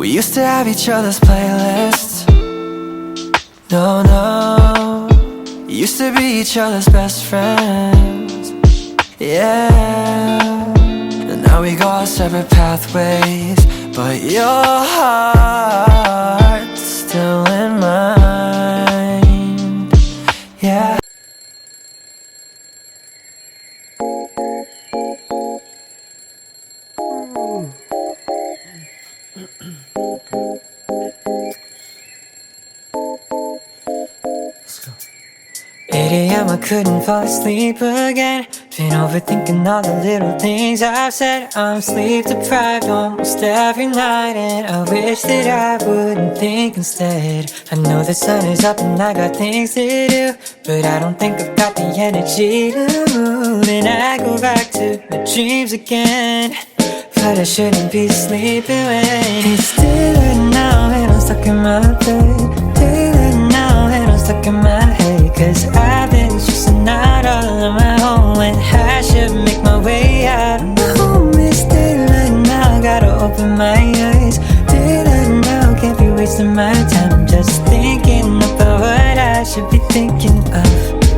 We used to have each other's playlists. No, no, used to be each other's best friends. Yeah, and now we go our separate pathways, but your heart's still in mine. Yeah. Let's go. 8 a.m. I couldn't fall asleep again. Been overthinking all the little things I've said. I'm sleep deprived almost every night, and I wish that I wouldn't think instead. I know the sun is up and I got things to do, but I don't think I've got the energy to move. And I go back to my dreams again, but I shouldn't be sleeping when it's daylight now and I'm stuck in my bed. Daylight now and I'm stuck in my head, 'cause I've been stressing out all on my own when I should make my way out. Home is daylight now, gotta open my eyes. Daylight now, can't be wasting my time. I'm just thinking about what I should be thinking of,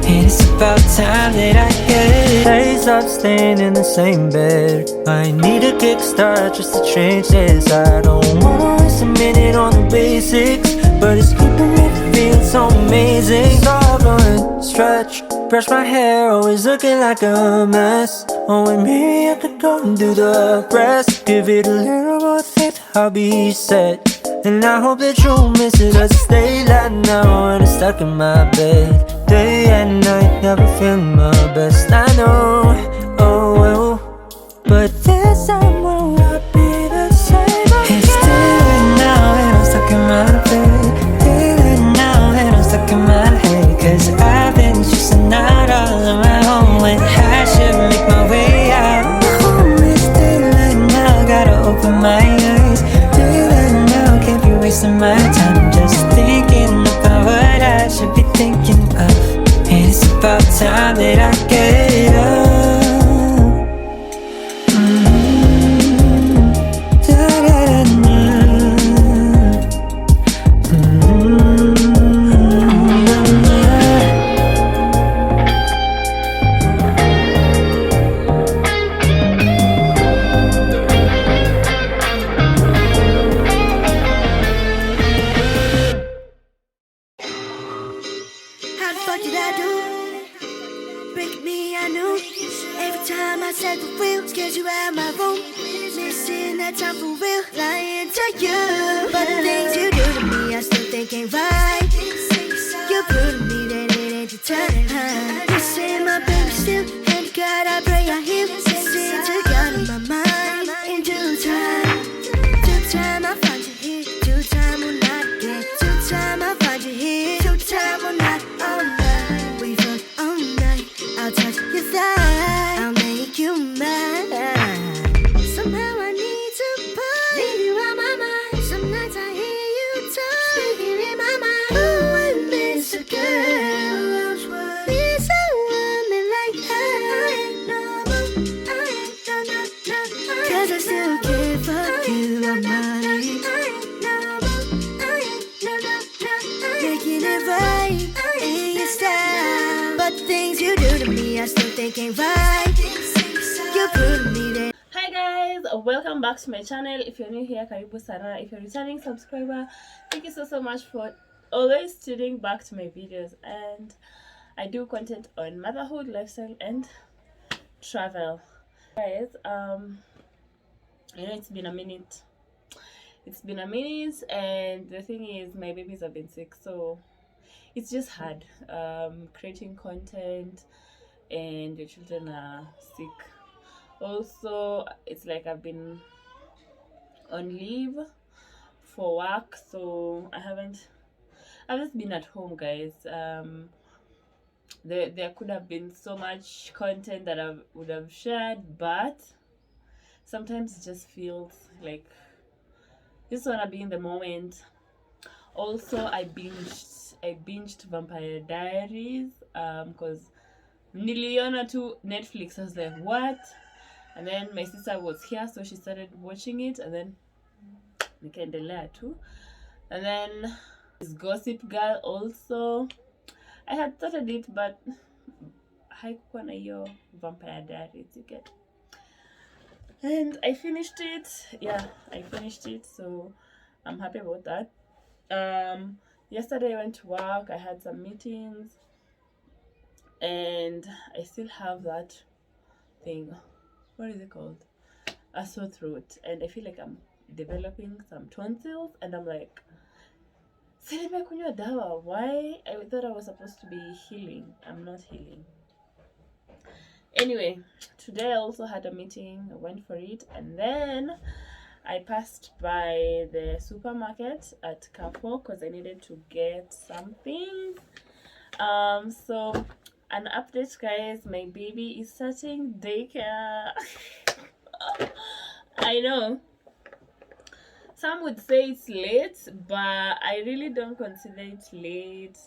and it's about time that I get it. I stop staying in the same bed. I need a kickstart just to change this. I don't wanna waste a minute on the basics, but it's keeping me feeling so amazing. Stop going, stretch, brush my hair, always looking like a mess. Oh, and maybe I could go and do the rest. Give it a little more faith, I'll be set. And I hope that you'll miss it, 'cause it's daylight now and I'm stuck in my bed. Day and night, never feeling my best, I know, oh well, but this time will not be the same. It's daylight now and I'm stuck in my bed. Daylight now and I'm stuck in my head, 'cause I've been stressing out all on my own when I should make my way out. Home is daylight now, gotta open my eyes. Daylight now, can't be wasting my time. Just thinking about what I should be thinking of, and it's about time that I get it up. Hi guys, welcome back to my channel. If you're new here, karibu sana. If you're a returning subscriber, thank you so much for always tuning back to my videos. And I do content on motherhood, lifestyle, and travel. Guys, I know it's been a minute. And the thing is, my babies have been sick, so it's just hard creating content and your children are sick. Also, it's like I've been on leave for work, so I've just been at home, guys. There could have been so much content that I would have shared, but sometimes it just feels like you just wanna be in the moment. Also, I binged Vampire Diaries because niliona to Netflix. I was like, what? And then my sister was here, so she started watching it, and then nikaendelea tu. And then this Gossip Girl also, I had started it but haikuwa na hiyo Vampire Diaries, you get. And I finished it. Yeah, I finished it, so I'm happy about that. Yesterday I went to work, I had some meetings, and I still have that thing. What is it called? A sore throat, and I feel like I'm developing some tonsils, and I'm like, why? I thought I was supposed to be healing. I'm not healing. Anyway, today I also had a meeting. I went for it, and then I passed by the supermarket at Carrefour because I needed to get something. So an update, guys. My baby is starting daycare. I know some would say it's late, but I really don't consider it late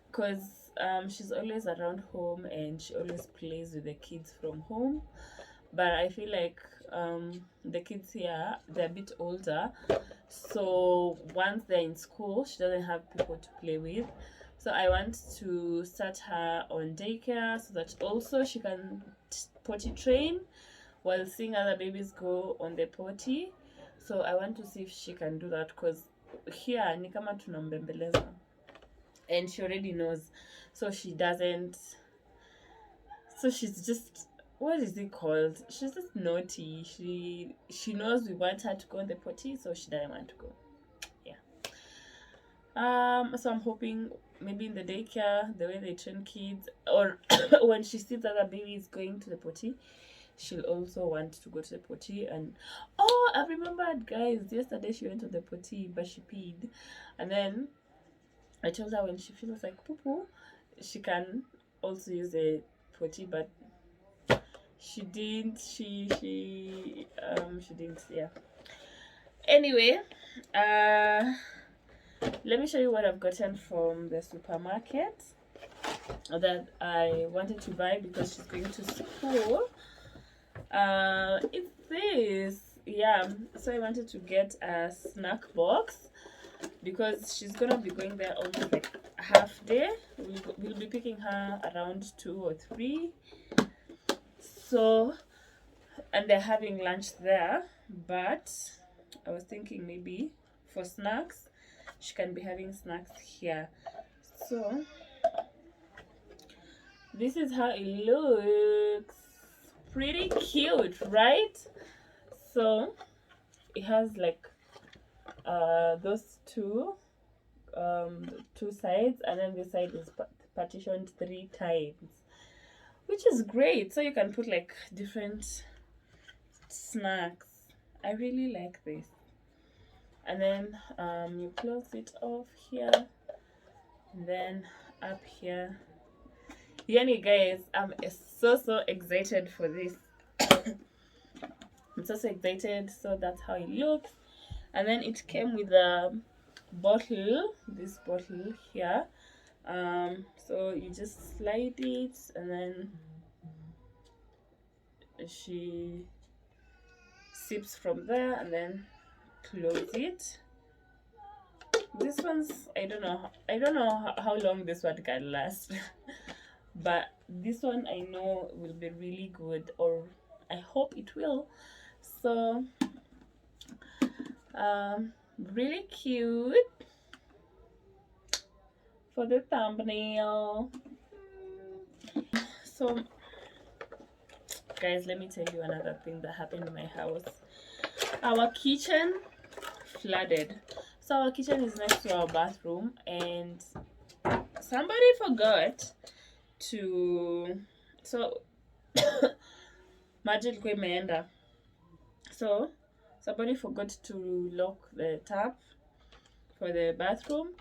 because she's always around home and she always plays with the kids from home. But I feel like the kids here, they're a bit older, so once they're in school, she doesn't have people to play with. So I want to start her on daycare so that also she can potty train while seeing other babies go on the potty. So I want to see if she can do that, because here ni kama tunambembeleza and she already knows, so she doesn't, so she's just, what is it called, she's just naughty. She knows we want her to go on the potty, so she doesn't want to go. So I'm hoping maybe in the daycare, the way they train kids, or when she sees other babies going to the potty, she'll also want to go to the potty. And oh, I remembered, guys, yesterday she went to the potty but she peed, and then I told her when she feels like poo poo, she can also use the potty, but she didn't. She didn't. Yeah. Anyway, let me show you what I've gotten from the supermarket that I wanted to buy because she's going to school. It's this. Yeah, so I wanted to get a snack box because she's gonna be going there almost like half day. We'll be picking her around 2 or 3. So, and they're having lunch there, but I was thinking maybe for snacks she can be having snacks here. So this is how it looks. Pretty cute, right? So it has like those two sides, and then this side is partitioned 3 times, which is great. So you can put like different snacks. I really like this. And then you close it off here, and then up here. Yani guys, I'm so excited for this. I'm so excited. So that's how it looks. And then it came with a bottle, this bottle here. So you just slide it, and then she sips from there, and then close it. This one's, I don't know how long this one can last. But this one I know will be really good, or I hope it will. So really cute for the thumbnail. So guys, let me tell you another thing that happened in my house. Our kitchen flooded. So our kitchen is next to our bathroom, and somebody forgot to, so maji ilikuwa imeenda, so somebody forgot to lock the tap for the bathroom.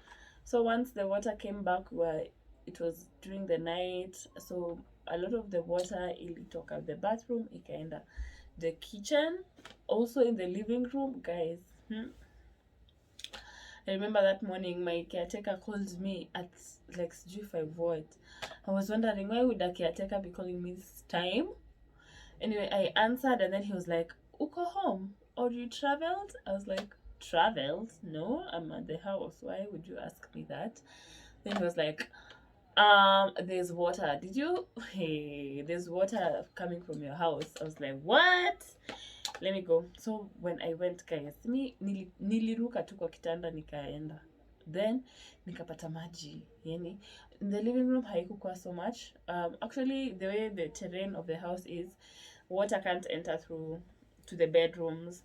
So once the water came back, where it was during the night, so a lot of the water ilitoka the bathroom ikaenda the kitchen, also in the living room, guys. I remember that morning my caretaker called me at like 5 what. I was wondering, why would a caretaker be calling me this time? Anyway, I answered, and then he was like, uko home or you traveled? I was like, traveled? No, I'm at the house. Why would you ask me that? Then he was like, there's water. Did you? Hey, there's water coming from your house. I was like, what? Let me go. So when I went, guys, niliruka tu kwa kitanda nikaenda. Then nikapata maji. Yani in the living room haikukuwa so much. Actually the way the terrain of the house is, water can't enter through to the bedrooms.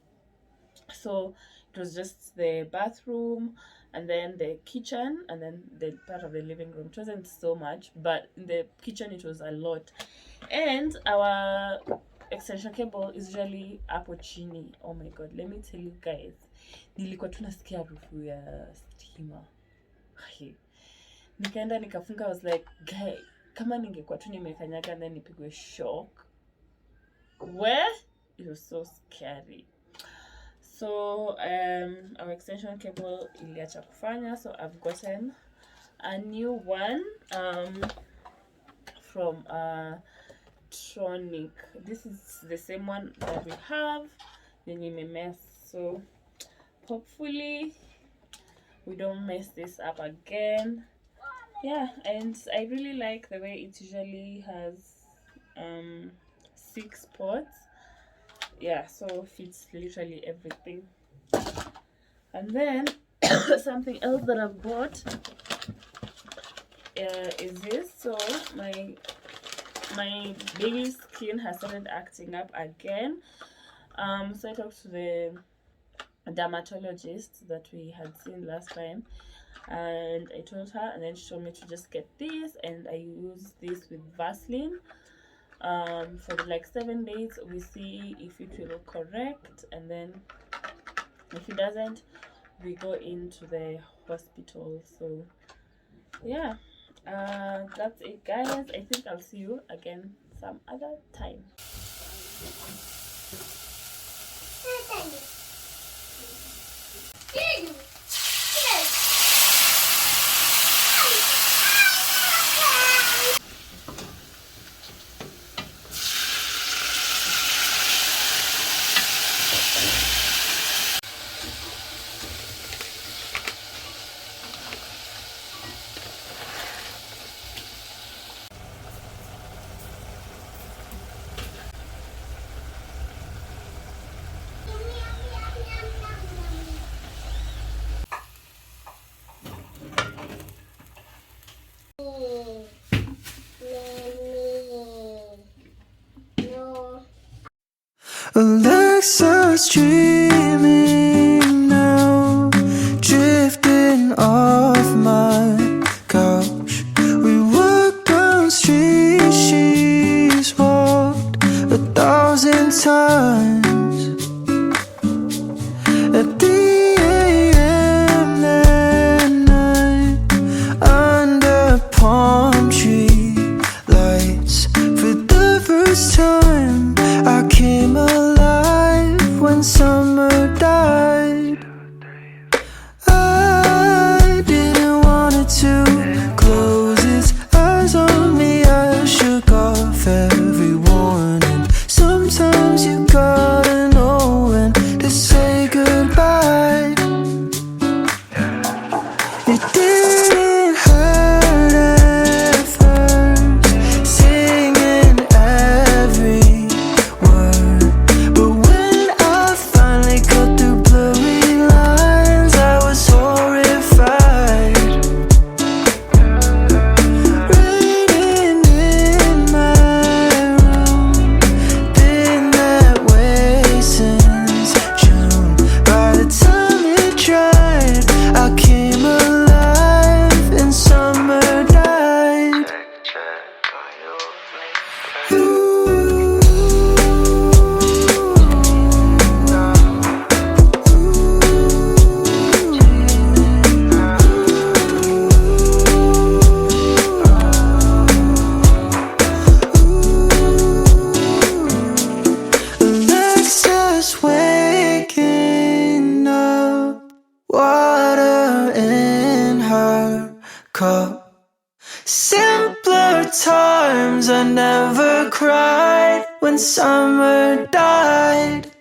So it was just the bathroom and then the kitchen and then the part of the living room. It wasn't so much, but in the kitchen it was a lot. And our extension cable is usually hapo chini. Oh my god, let me tell you guys, nilikuwa tunasikia harufu ya stima. Nikaenda nikafunga. I was like, guy, kama ningekuwa tu nimekanyaga then nipigwe shock. Where? It was so scary. So our extension cable iliacha kufanya, so I've gotten a new one from Tronic. This is the same one that we have, then you may mess. So hopefully we don't mess this up again. Yeah, and I really like the way it usually has 6 ports. Yeah, so fits literally everything. And then something else that I've bought is this. So my baby's skin has started acting up again. So I talked to the dermatologist that we had seen last time, and I told her, and then she told me to just get this, and I use this with Vaseline for like 7 days. We see if it will correct, and then if it doesn't, we go into the hospital. So yeah, that's it, guys. I think I'll see you again some other time. Alexa's dreaming now, drifting off my couch. We walked down streets she's walked 1,000 times. At the a.m. that night, under palm tree lights, for the first time I came alive when summer died. I didn't want it to close its eyes on me. I shook off every warning. Sometimes you gotta know when to say goodbye. It didn't hurt at first, singing every word, but when I finally cut through blurry lines, I was horrified. Raining in my room, been that way since June. By the time it dried, I came alive and summer died. Alexa's waking up, water in her cup. Simpler times, I never cried when summer died.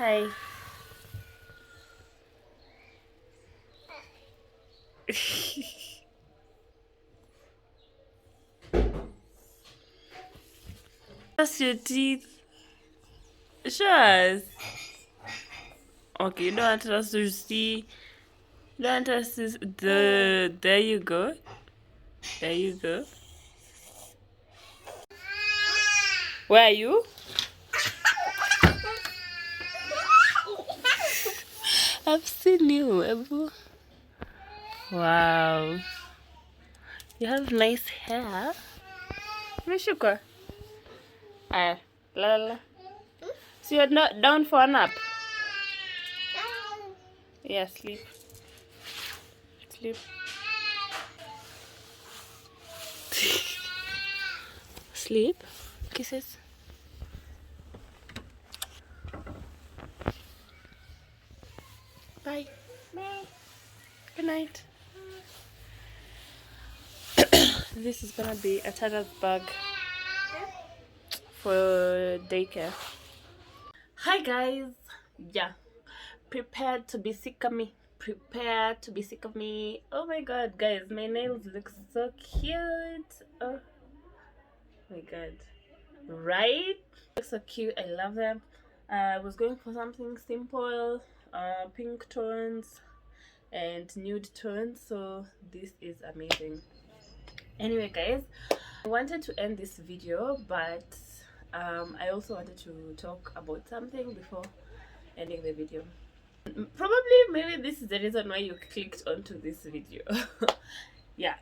Hi. That's your teeth. Show us. Okay, you don't want us to see. You don't want us to. There you go. There you go. Where are you? I've seen you, Ebu. Wow. You have nice hair. Mishuka. Ah, la la la. So you're not down for a nap? Yeah, sleep. Sleep. Sleep. Kisses. Bye. Bye. Good night. This is gonna be a Tara's bag for daycare. Hi guys. Yeah. Prepared to be sick of me. Prepare to be sick of me. Oh my god, guys, my nails look so cute. Oh my god. Right? Look so cute. I love them. I was going for something simple, pink tones and nude tones, so this is amazing. Anyway, guys, I wanted to end this video, but I also wanted to talk about something before ending the video. Probably maybe this is the reason why you clicked onto this video. Yeah.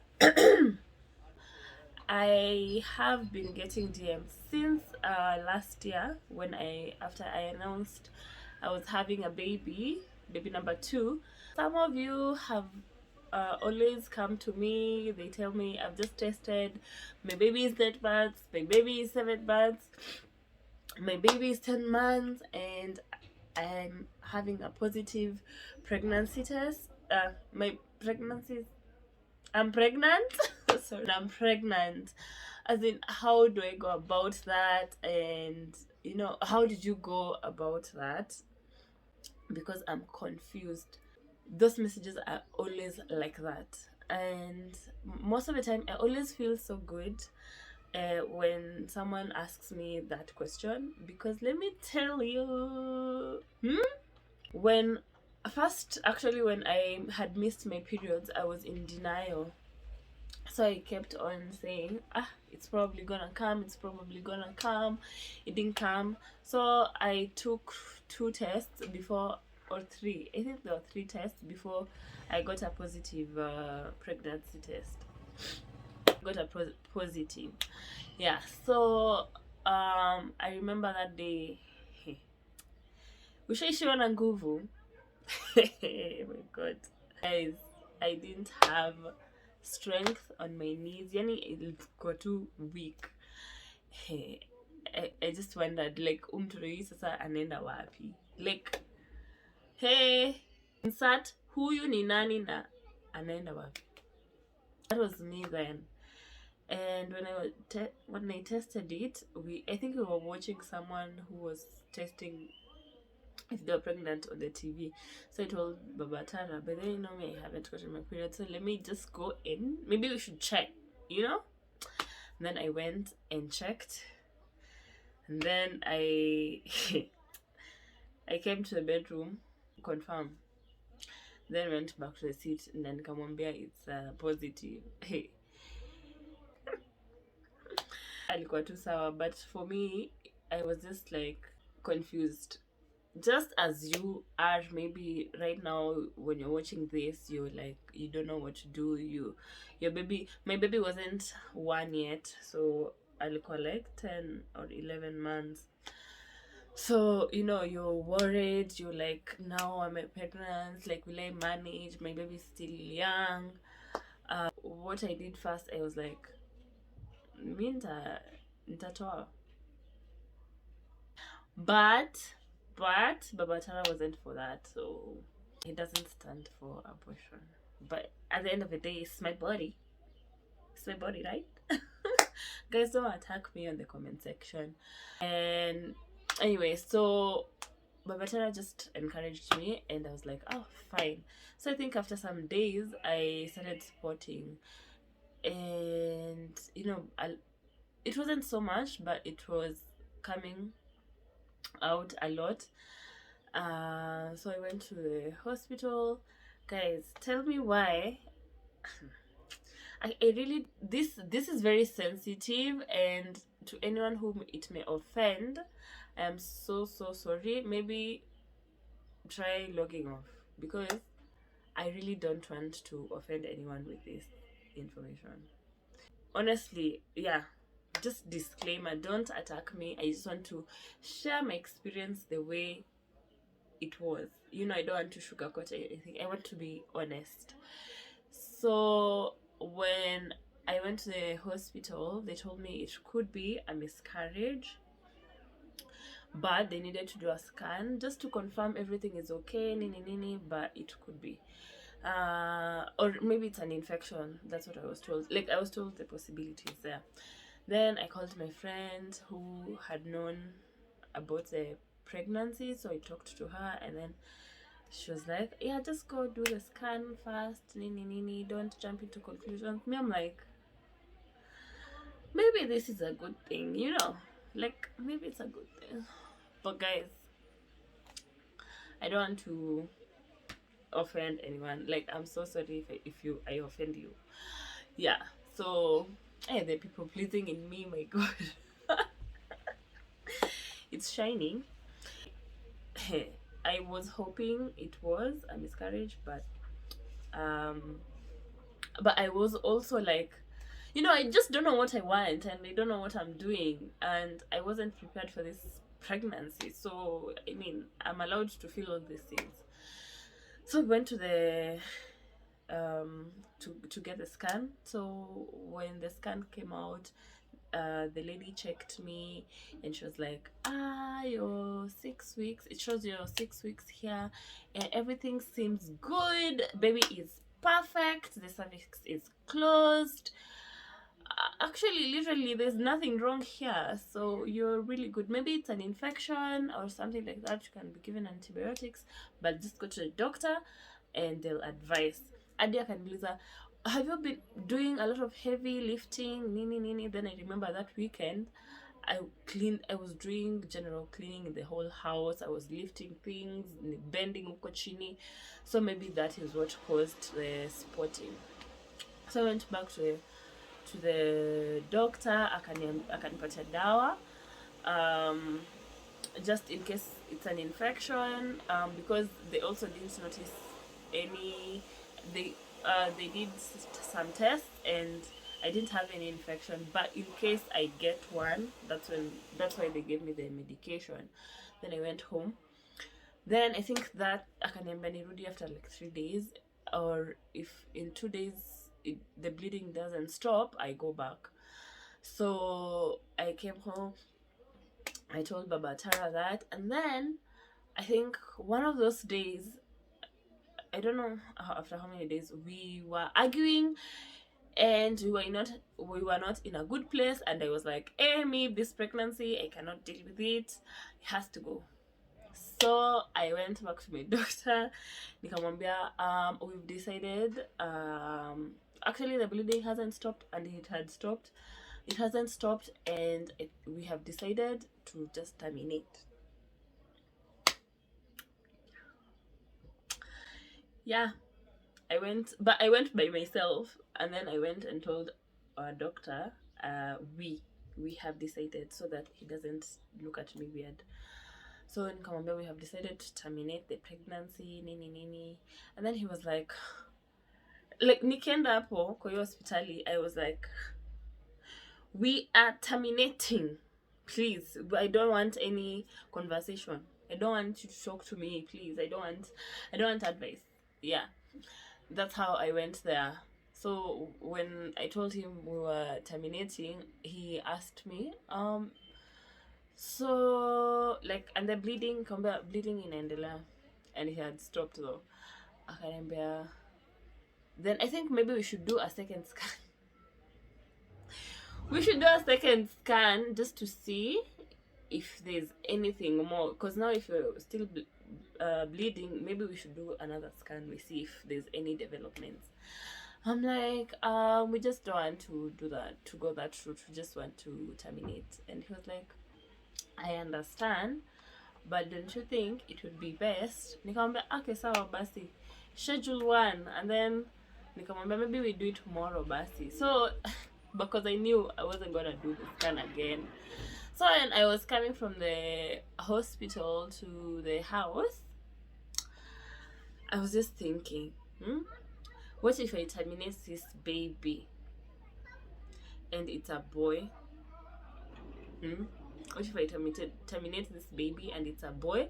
I have been getting DMs since last year when after I announced I was having a baby number 2. Some of you have always come to me. They tell me I've just tested, my baby is 8 months, my baby is 7 months, my baby is 10 months, and I'm having a positive pregnancy test. My pregnancy, I'm pregnant. Sorry, I'm pregnant. As in, how do I go about that? And you know, how did you go about that? Because I'm confused. Those messages are always like that, and most of the time I always feel so good when someone asks me that question, because let me tell you, when actually when I had missed my periods, I was in denial. So I kept on saying, it's probably gonna come, it's probably gonna come. It didn't come. So I took 2 tests before, or 3, I think there were 3 tests before I got a positive pregnancy test. Got a positive. Yeah, so I remember that day. Ushaishiwa na nguvu. Oh my god, guys, I didn't have strength on my knees. Yani ilikuwa too weak. Hey, I just wondered, like, umtoi sasa anaenda wapi? Like, hey, insert huyu ni nani na anaenda wapi? That was me then. And when I tested it, I think we were watching someone who was testing if they were pregnant on the TV. So I told Baba Tara, but then you know me, I haven't gotten my period, so let me just go in. Maybe we should check, you know? And then I went and checked. And then I I came to the bedroom, confirm. Then went back to the seat and then kamwambia it's positive. Hey. Alikuwa tu sawa, but for me, I was just like confused. Just as you are, maybe right now when you're watching this, you're like, you don't know what to do. My baby wasn't 1 yet, so alikuwa like 10 or 11 months. So you know, you're worried, you're like, now I'm pregnant, like, will I manage? My baby's still young. What I did first, I was like, nitatoa. But Baba Tara wasn't for that, so he doesn't stand for abortion. But at the end of the day, it's my body. It's my body, right? Guys, don't attack me on the comment section. And anyway, so Baba Tara just encouraged me, and I was like, oh, fine. So I think after some days, I started spotting, and it wasn't so much, but it was coming out a lot. So I went to the hospital. Guys, tell me why. I really, this is very sensitive, and to anyone whom it may offend, I am so sorry. Maybe try logging off, because I really don't want to offend anyone with this information. Honestly, yeah. Just disclaimer, don't attack me. I just want to share my experience the way it was. I don't want to sugarcoat anything. I want to be honest. So when I went to the hospital, they told me it could be a miscarriage, but they needed to do a scan just to confirm everything is okay, but it could be. Or maybe it's an infection. That's what I was told. Like, I was told the possibilities there. Then I called my friend who had known about the pregnancy, so I talked to her, and then she was like, yeah, just go do the scan first, don't jump into conclusions. Me, I'm like, maybe this is a good thing, like, maybe it's a good thing. But guys, I don't want to offend anyone. Like, I'm so sorry if I offend you. Yeah. So, hey, the people pleasing in me, my God. It's shining. I was hoping it was a miscarriage, but I was also like, I just don't know what I want, and I don't know what I'm doing, and I wasn't prepared for this pregnancy. So I mean, I'm allowed to feel all these things. So we went to the to get the scan. So when the scan came out, the lady checked me, and she was like, you're 6 weeks. It shows you're 6 weeks here, and everything seems good. Baby is perfect. The cervix is closed. Actually, literally, there's nothing wrong here, so you're really good. Maybe it's an infection or something like that. You can be given antibiotics, but just go to the doctor and they'll advise. Adia Kaniliza, have you been doing a lot of heavy lifting? Nini. Then I remember that weekend I was doing general cleaning in the whole house. I was lifting things, bending uko chini. So maybe that is what caused the spotting. So I went back to the doctor. Akanipatia dawa, just in case it's an infection, because they also didn't notice any. They did some tests, and I didn't have any infection, but in case I get one, that's why they gave me the medication. Then I went home. Then I think that akaniambia nirudi after like 3 days, or if in 2 days the bleeding doesn't stop, I go back. So I came home, I told Baba Tara that, and then I think one of those days, I don't know after how many days, we were arguing, and we were not in a good place, and I was like, me, this pregnancy, I cannot deal with it. It has to go. So I went back to my doctor, nikamwambia, we've decided, actually the bleeding hasn't stopped, and it hasn't stopped, and we have decided to just terminate. Yeah, I went by myself, and then I went and told our doctor, we have decided, so that he doesn't look at me weird. So in Kamambia, we have decided to terminate the pregnancy, nini. And then he was like nikienda hapo kwa hiyo hospitali, I was like, we are terminating, please. I don't want any conversation. I don't want you to talk to me, please. I don't want advice. Yeah, that's how I went there. So when I told him we were terminating, he asked me, so like, and the bleeding inaendelea, and he had stopped though. Akaniambia, then I think maybe we should do a second scan. We should do a second scan just to see if there's anything more, because now if you're still bleeding, maybe we should do another scan, we see if there's any developments. I'm like, we just don't want to do that, to go that route, we just want to terminate. And he was like, I understand, but don't you think it would be best? Nikamwambia okay, sawa basi, schedule one, and then nikamwambia maybe we do it tomorrow basi. So because I knew I wasn't gonna do the scan again. So when I was coming from the hospital to the house, I was just thinking, what if I terminate this baby and it's a boy? What if I terminate this baby and it's a boy,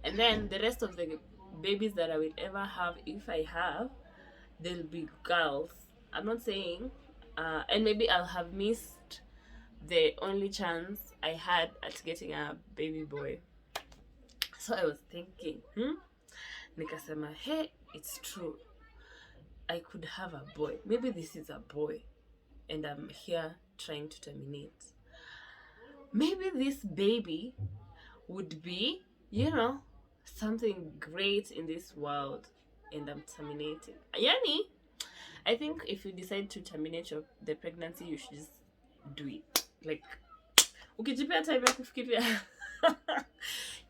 and then the rest of the babies that I will ever have, if I have, they'll be girls. I'm not saying, and maybe I'll have missed the only chance I had at getting a baby boy. So I was thinking, nikasema, hey, it's true, I could have a boy. Maybe this is a boy and I'm here trying to terminate. Maybe this baby would be, something great in this world, and I'm terminating. Yani, I think if you decide to terminate the pregnancy, you should just do it. Like, ukijipea time ya kufikiria,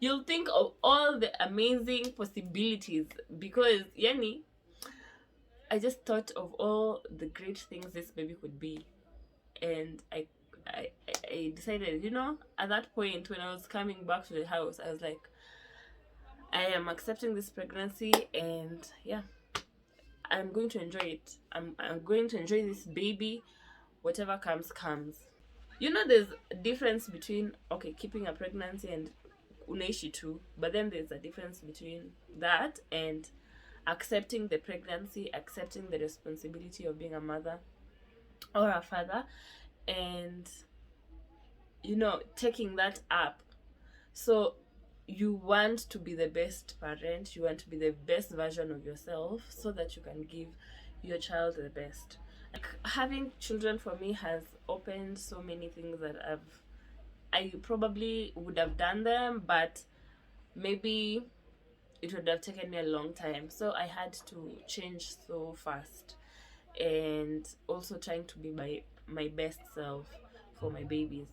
you'll think of all the amazing possibilities, because yani, I just thought of all the great things this baby could be, and I decided, at that point when I was coming back to the house, I was like, I am accepting this pregnancy, and yeah, I'm going to enjoy it. I'm going to enjoy this baby. Whatever comes. There's a difference between, okay, keeping a pregnancy and unaishi tu, but then there's a difference between that and accepting the pregnancy, accepting the responsibility of being a mother or a father, and taking that up. So you want to be the best parent, you want to be the best version of yourself, so that you can give your child the best. Like, having children for me has opened so many things that I probably would have done them, but maybe it would have taken me a long time. So I had to change so fast, and also trying to be my best self for my babies.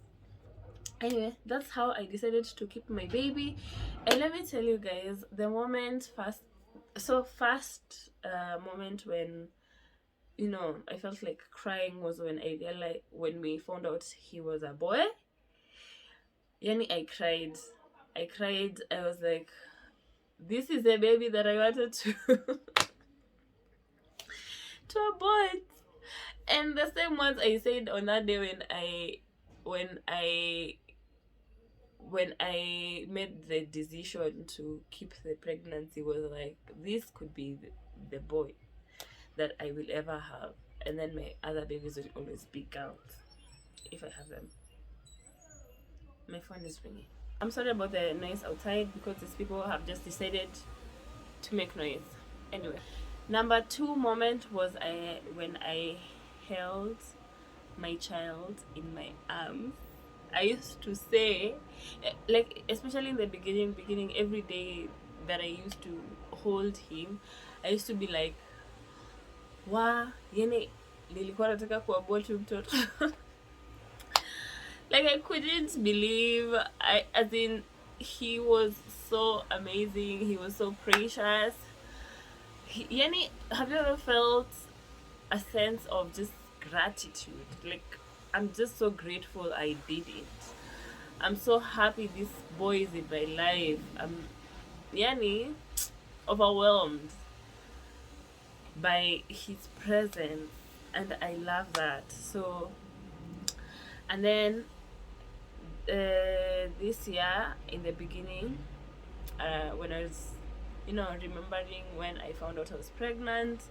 Anyway, that's how I decided to keep my baby. And let me tell you guys, the first moment when I felt like crying was when I realized, when we found out he was a boy. Yani, I cried. I was like, this is the baby that I wanted to to abort. And the same words I said on that day when I made the decision to keep the pregnancy, was like, this could be the boy that I will ever have, and then my other babies will always be girls if I have them. My phone is ringing. I'm sorry about the noise outside, because these people have just decided to make noise. Anyway, number 2 moment was when I held my child in my arms. I used to say, like, especially in the beginning, every day that I used to hold him, I used to be like, nilikuwa nataka kuabort mtoto. Like, I couldn't believe, as in, he was so amazing, he was so precious. Have you ever felt a sense of just gratitude? Like, I'm just so grateful I did it. I'm so happy this boy is in my life. I'm overwhelmed by his presence, and I love that. So, and then this year in the beginning, when I was remembering when I found out I was pregnant,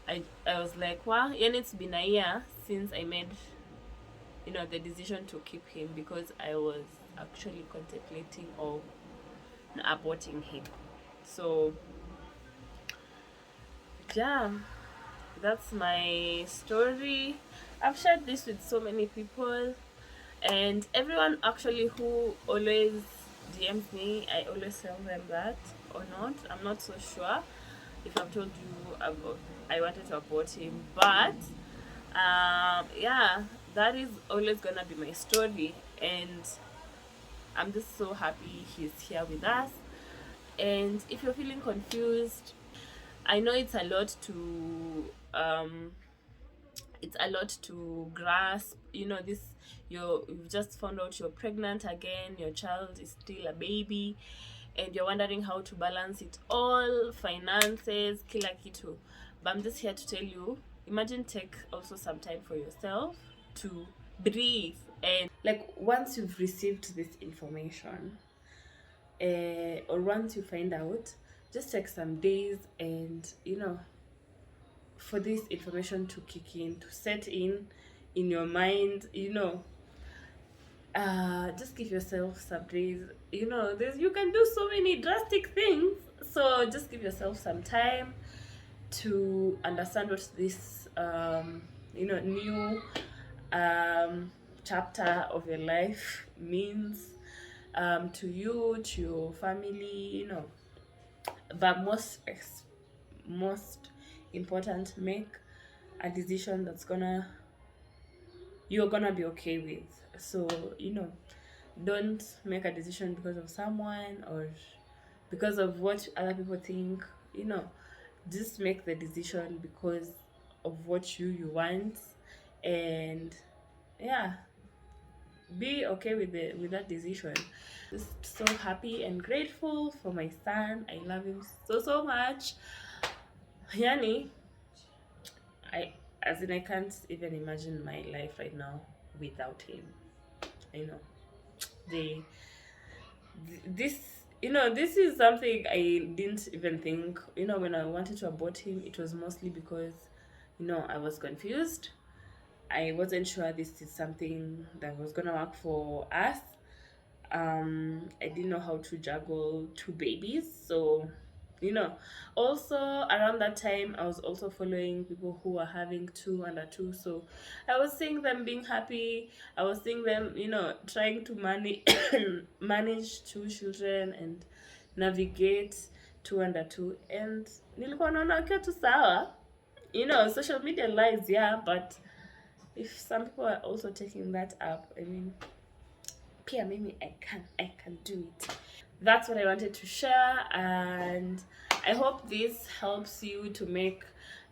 I was like, wow, it's been a year since I made the decision to keep him, because I was actually contemplating of aborting him. So yeah, that's my story. I've shared this with so many people, And everyone actually who always DMs me, I always tell them that or not. I'm not so sure if I've told you about I wanted to abort him, but yeah, that is always gonna be my story, and I'm just so happy he's here with us. And if you're feeling confused, I know it's a lot to grasp. You know, you've just found out you're pregnant again, your child is still a baby, and you're wondering how to balance it all, finances, kila kitu. But I'm just here to tell you, imagine take also some time for yourself to breathe. And like, once you've received this information, or once you find out, just take some days and, you know, for this information to kick in, to set in your mind, you know, just give yourself some days. You know, you can do so many drastic things, so just give yourself some time to understand what this you know, new chapter of your life means, to you, to your family, you know. But most important, make a decision you're gonna be okay with. So, you know, don't make a decision because of someone or because of what other people think. You know, just make the decision because of what you want, and yeah, be okay with that decision. Just so happy and grateful for my son. I love him so much. Yani, I as in I can't even imagine my life right now without him. You know, they this you know, this is something I didn't even think. You know, when I wanted to abort him, it was mostly because, you know, I was confused. I wasn't sure this is something that was gonna work for us. I didn't know how to juggle two babies, so, you know. Also around that time, I was also following people who were having two under two, so I was seeing them being happy. I was seeing them, you know, trying to manage two children and navigate two under two, and nilikuwa naona wakiwa tu sawa. You know, social media lies, yeah, but if some people are also taking that up, I mean, pia mimi I can do it. That's what I wanted to share, and I hope this helps you to make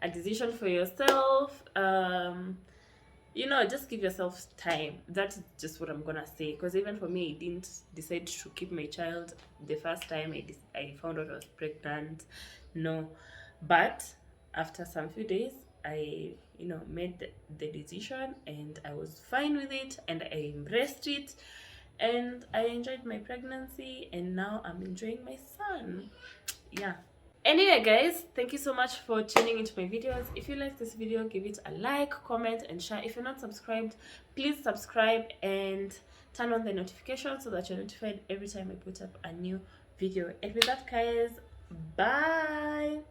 a decision for yourself. You know, just give yourself time. That's just what I'm gonna say, because even for me, I didn't decide to keep my child the first time I found out I was pregnant. No, but after some few days, I, you know, made the decision, and I was fine with it, and I embraced it, and I enjoyed my pregnancy, and now I'm enjoying my son. Yeah. Anyway guys, thank you so much for tuning into my videos. If you like this video, give it a like, comment, and share. If you're not subscribed, please subscribe and turn on the notification so that you're notified every time I put up a new video. And with that guys, bye.